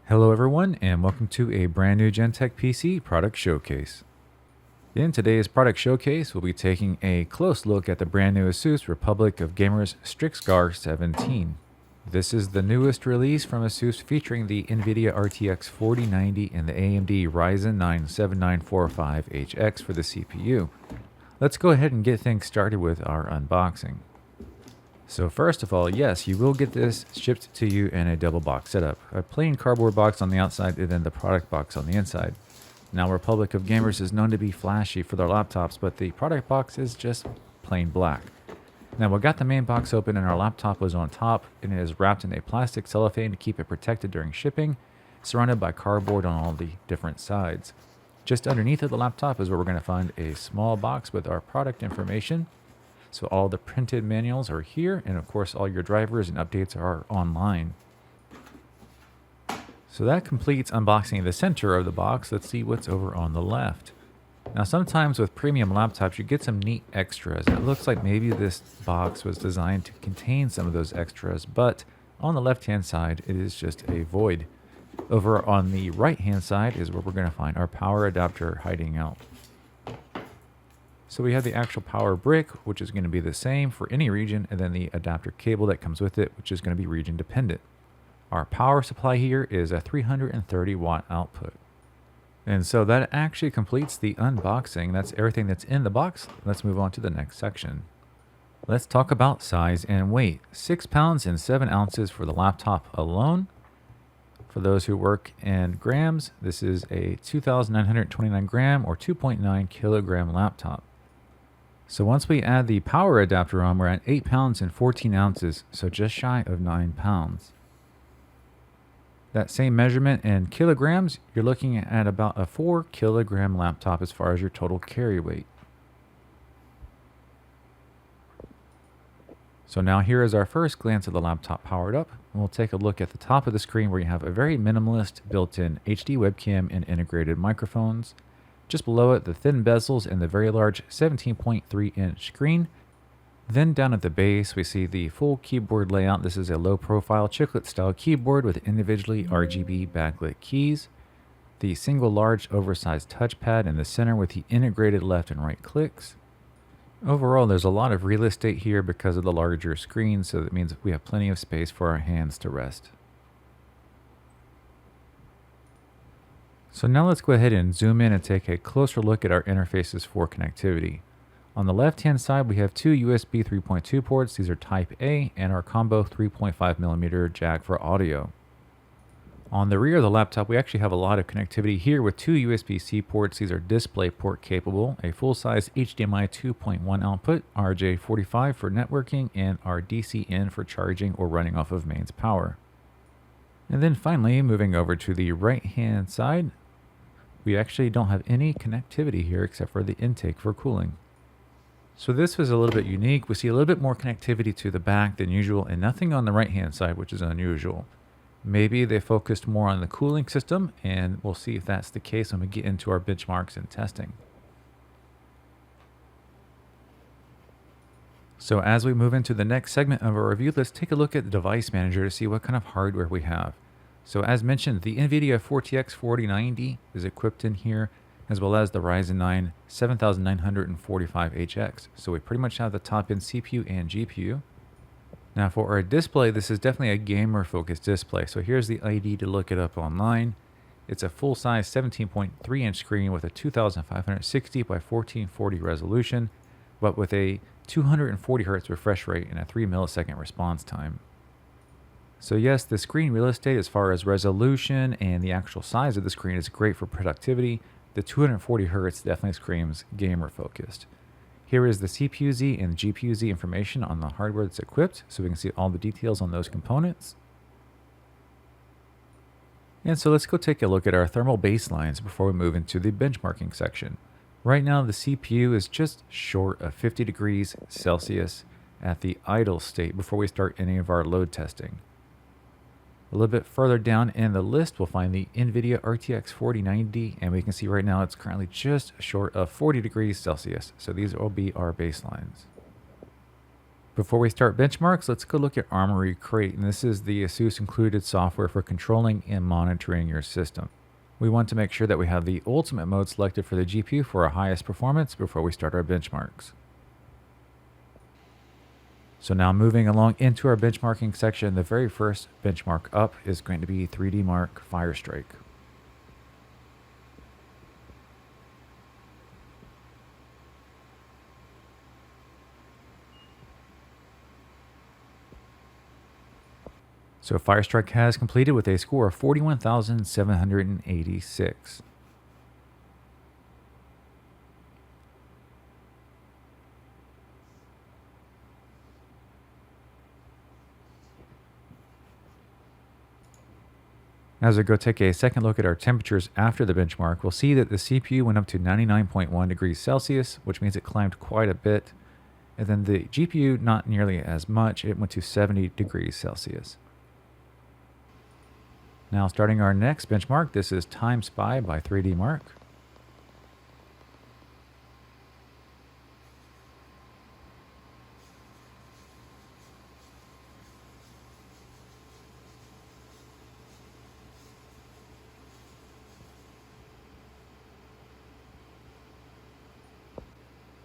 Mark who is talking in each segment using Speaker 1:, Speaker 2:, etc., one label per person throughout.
Speaker 1: Hello everyone and welcome to a brand new Gentech PC product showcase. In today's product showcase, we'll be taking a close look at the brand new Asus Republic of Gamers Strix 17. This is the newest release from Asus featuring the nVidia RTX 4090 and the AMD Ryzen 9 7945HX for the CPU. Let's go ahead and get things started with our unboxing. So first of all, yes, you will get this shipped to you in a double box setup. A plain cardboard box on the outside and then the product box on the inside. Now, Republic of Gamers is known to be flashy for their laptops, but the product box is just plain black. Now, we got the main box open and our laptop was on top, and it is wrapped in a plastic cellophane to keep it protected during shipping, surrounded by cardboard on all the different sides. Just underneath of the laptop is where we're going to find a small box with our product information. So all the printed manuals are here, and of course all your drivers and updates are online. So that completes unboxing the center of the box. Let's see what's over on the left. Now sometimes with premium laptops you get some neat extras. It looks like maybe this box was designed to contain some of those extras, but on the left hand side it is just a void. Over on the right hand side is where we're going to find our power adapter hiding out. So we have the actual power brick, which is going to be the same for any region, and then the adapter cable that comes with it, which is going to be region dependent. Our power supply here is a 330 watt output. And so that actually completes the unboxing. That's everything that's in the box. Let's move on to the next section. Let's talk about size and weight. 6 pounds and 7 ounces for the laptop alone. For those who work in grams, this is a 2,929 gram or 2.9 kilogram laptop. So once we add the power adapter on, we're at 8 pounds and 14 ounces, so just shy of 9 pounds. That same measurement in kilograms, you're looking at about a 4 kilogram laptop as far as your total carry weight. So now here is our first glance of the laptop powered up. We'll take a look at the top of the screen where you have a very minimalist built-in HD webcam and integrated microphones. Just below it, the thin bezels and the very large 17.3 inch screen. Then down at the base, we see the full keyboard layout. This is a low profile chiclet style keyboard with individually RGB backlit keys. The single large oversized touchpad in the center with the integrated left and right clicks. Overall, there's a lot of real estate here because of the larger screen, so that means we have plenty of space for our hands to rest. So now let's go ahead and zoom in and take a closer look at our interfaces for connectivity. On the left hand side we have two USB 3.2 ports. These are type A and our combo 3.5mm jack for audio. On the rear of the laptop we actually have a lot of connectivity here with two USB-C ports. These are DisplayPort capable, a full-size HDMI 2.1 output, RJ45 for networking, and our DC-in for charging or running off of mains power. And then finally, moving over to the right hand side, we actually don't have any connectivity here except for the intake for cooling. So this was a little bit unique. We see a little bit more connectivity to the back than usual and nothing on the right hand side, which is unusual. Maybe they focused more on the cooling system, and we'll see if that's the case when we get into our benchmarks and testing. So as we move into the next segment of our review, let's take a look at the device manager to see what kind of hardware we have. So as mentioned, the nVidia RTX 4090 is equipped in here, as well as the Ryzen 9 7945HX. So we pretty much have the top-end CPU and GPU. Now for our display, this is definitely a gamer-focused display. So here's the ID to look it up online. It's a full-size 17.3 inch screen with a 2560 by 1440 resolution, but with a 240 Hz refresh rate and a 3 millisecond response time. So yes, the screen real estate as far as resolution and the actual size of the screen is great for productivity. The 240 Hz definitely screams gamer focused. Here is the CPU-Z and GPU-Z information on the hardware that's equipped, so we can see all the details on those components. And so let's go take a look at our thermal baselines before we move into the benchmarking section. Right now the CPU is just short of 50 degrees Celsius at the idle state before we start any of our load testing. A little bit further down in the list, we'll find the nVidia RTX 4090, and we can see right now it's currently just short of 40 degrees Celsius. So these will be our baselines. Before we start benchmarks, let's go look at Armory Crate, and this is the Asus included software for controlling and monitoring your system. We want to make sure that we have the ultimate mode selected for the GPU for our highest performance before we start our benchmarks. So now moving along into our benchmarking section, the very first benchmark up is going to be 3D Mark Firestrike. So Firestrike has completed with a score of 41,786. As we go take a second look at our temperatures after the benchmark, we'll see that the CPU went up to 99.1 degrees Celsius, which means it climbed quite a bit. And then the GPU, not nearly as much, it went to 70 degrees Celsius. Now starting our next benchmark, this is Time Spy by 3D Mark.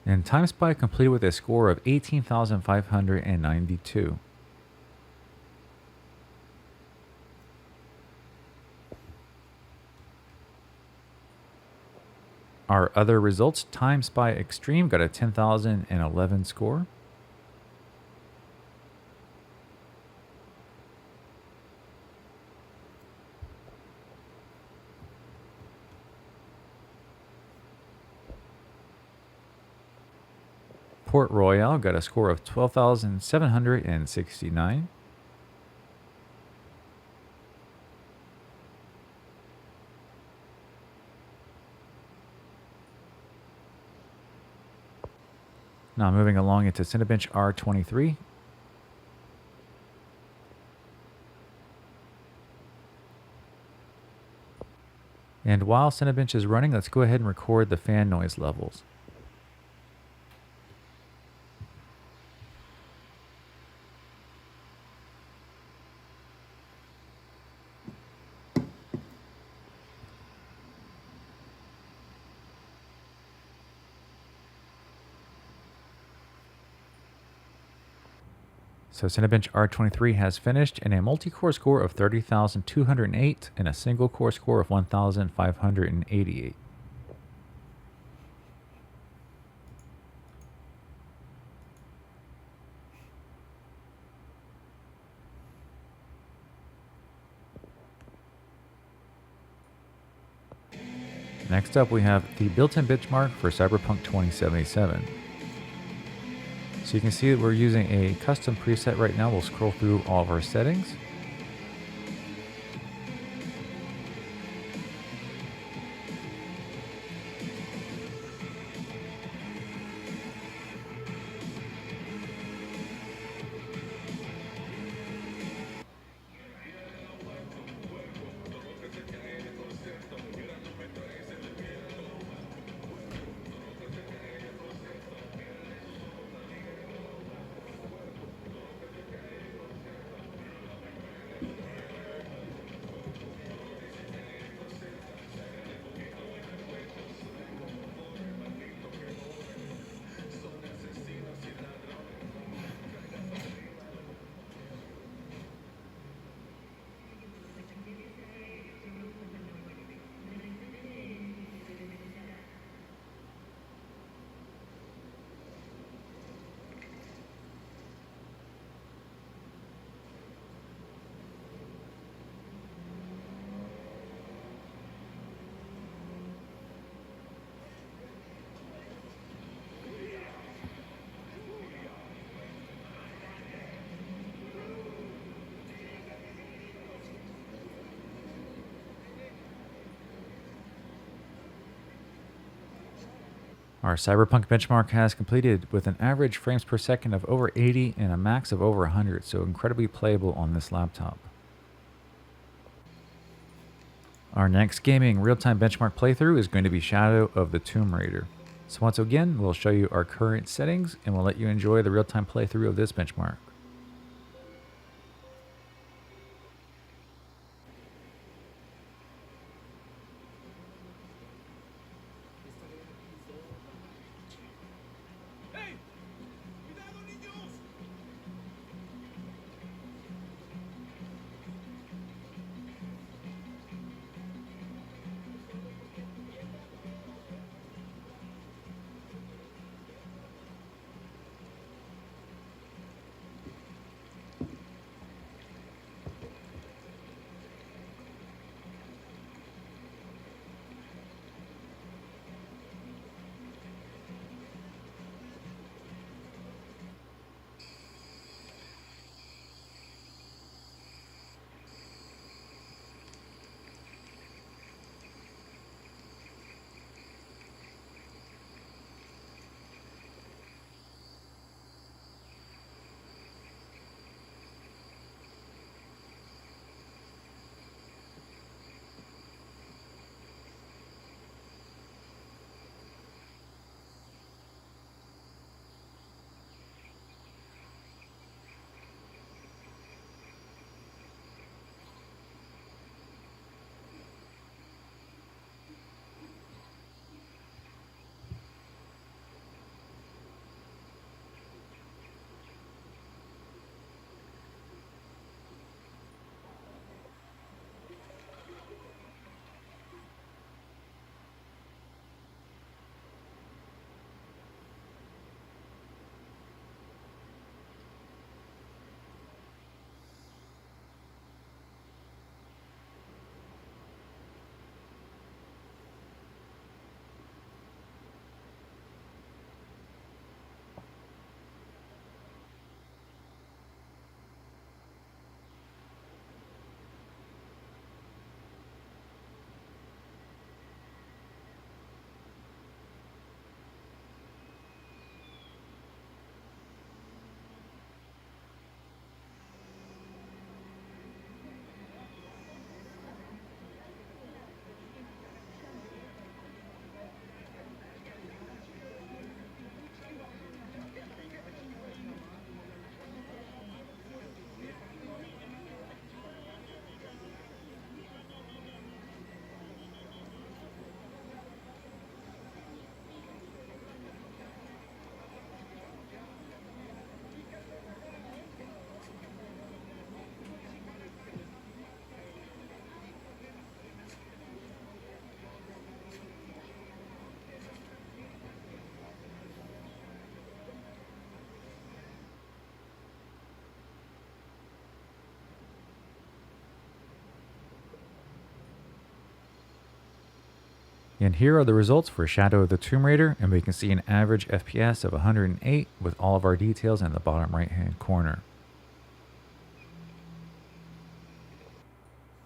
Speaker 1: And Time Spy completed with a score of 18,592. Our other results, Time Spy Extreme got a 10,011 score. Port Royale got a score of 12,769. Now moving along into Cinebench R23. And while Cinebench is running, let's go ahead and record the fan noise levels. So Cinebench R23 has finished in a multi-core score of 30,208 and a single core score of 1,588. Next up, we have the built-in benchmark for Cyberpunk 2077. So you can see that we're using a custom preset right now. We'll scroll through all of our settings. Our Cyberpunk benchmark has completed with an average frames per second of over 80 and a max of over 100, so incredibly playable on this laptop. Our next gaming real-time benchmark playthrough is going to be Shadow of the Tomb Raider. So once again, we'll show you our current settings and we'll let you enjoy the real-time playthrough of this benchmark. And here are the results for Shadow of the Tomb Raider, and we can see an average FPS of 108 with all of our details in the bottom right hand corner.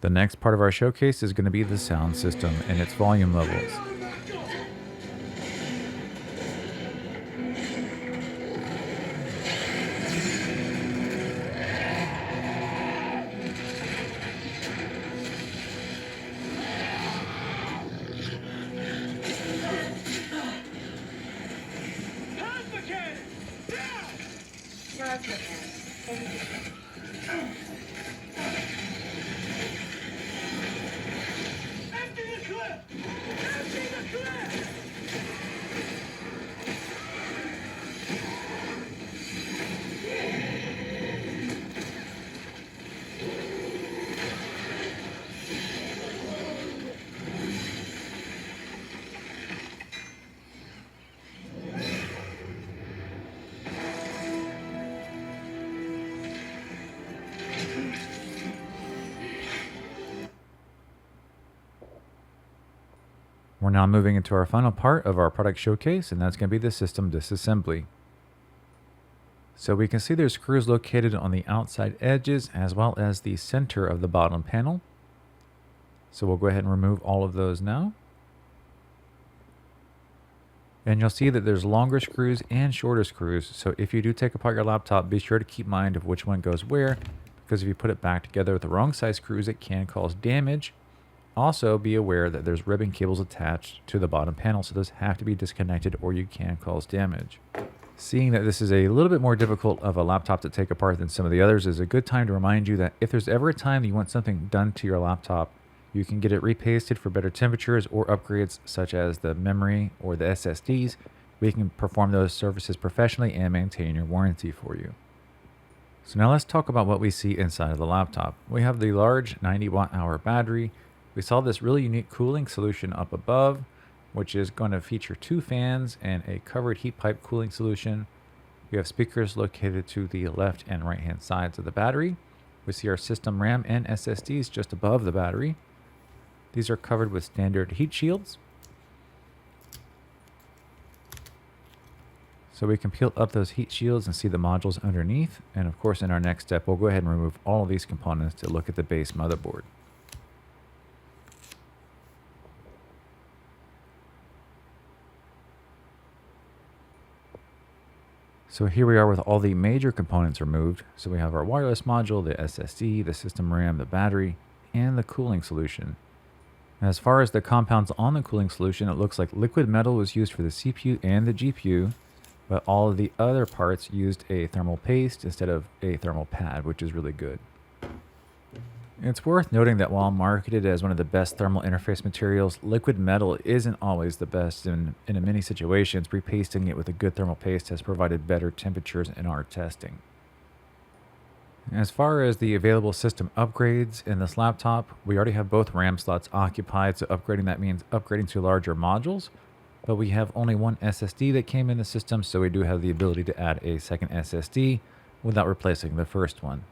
Speaker 1: The next part of our showcase is going to be the sound system and its volume levels. We're now moving into our final part of our product showcase, and that's going to be the system disassembly. So we can see there's screws located on the outside edges as well as the center of the bottom panel. So we'll go ahead and remove all of those now. And you'll see that there's longer screws and shorter screws. So if you do take apart your laptop, be sure to keep mind of which one goes where, because if you put it back together with the wrong size screws, it can cause damage. Also, be aware that there's ribbon cables attached to the bottom panel, so those have to be disconnected or you can cause damage. Seeing that this is a little bit more difficult of a laptop to take apart than some of the others is a good time to remind you that if there's ever a time you want something done to your laptop, you can get it repasted for better temperatures or upgrades such as the memory or the SSDs. We can perform those services professionally and maintain your warranty for you. So now let's talk about what we see inside of the laptop. We have the large 90 watt hour battery. We saw this really unique cooling solution up above, which is going to feature 2 fans and a covered heat pipe cooling solution. We have speakers located to the left and right hand sides of the battery. We see our system RAM and SSDs just above the battery. These are covered with standard heat shields. So we can peel up those heat shields and see the modules underneath. And of course, in our next step, we'll go ahead and remove all of these components to look at the base motherboard. So here we are with all the major components removed. So we have our wireless module, the SSD, the system RAM, the battery, and the cooling solution. As far as the compounds on the cooling solution, it looks like liquid metal was used for the CPU and the GPU, but all of the other parts used a thermal paste instead of a thermal pad, which is really good. It's worth noting that while marketed as one of the best thermal interface materials, liquid metal isn't always the best, and in many situations, repasting it with a good thermal paste has provided better temperatures in our testing. As far as the available system upgrades in this laptop, we already have both RAM slots occupied, so upgrading that means upgrading to larger modules, but we have only one SSD that came in the system, so we do have the ability to add a second SSD without replacing the first one.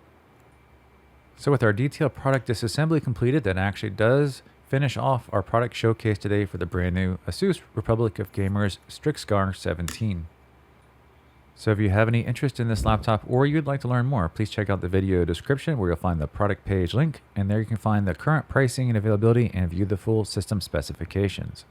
Speaker 1: So with our detailed product disassembly completed, that actually does finish off our product showcase today for the brand new Asus Republic of Gamers Strix 17. So if you have any interest in this laptop or you'd like to learn more, please check out the video description where you'll find the product page link, and there you can find the current pricing and availability and view the full system specifications.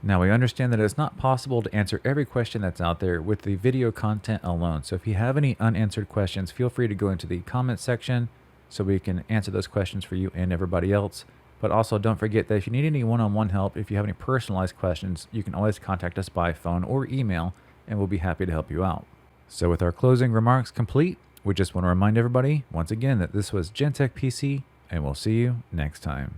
Speaker 1: Now we understand that it's not possible to answer every question that's out there with the video content alone. So if you have any unanswered questions, feel free to go into the comment section so we can answer those questions for you and everybody else. But also don't forget that if you need any one-on-one help, if you have any personalized questions, you can always contact us by phone or email, and we'll be happy to help you out. So with our closing remarks complete, we just want to remind everybody once again that this was Gentech PC, and we'll see you next time.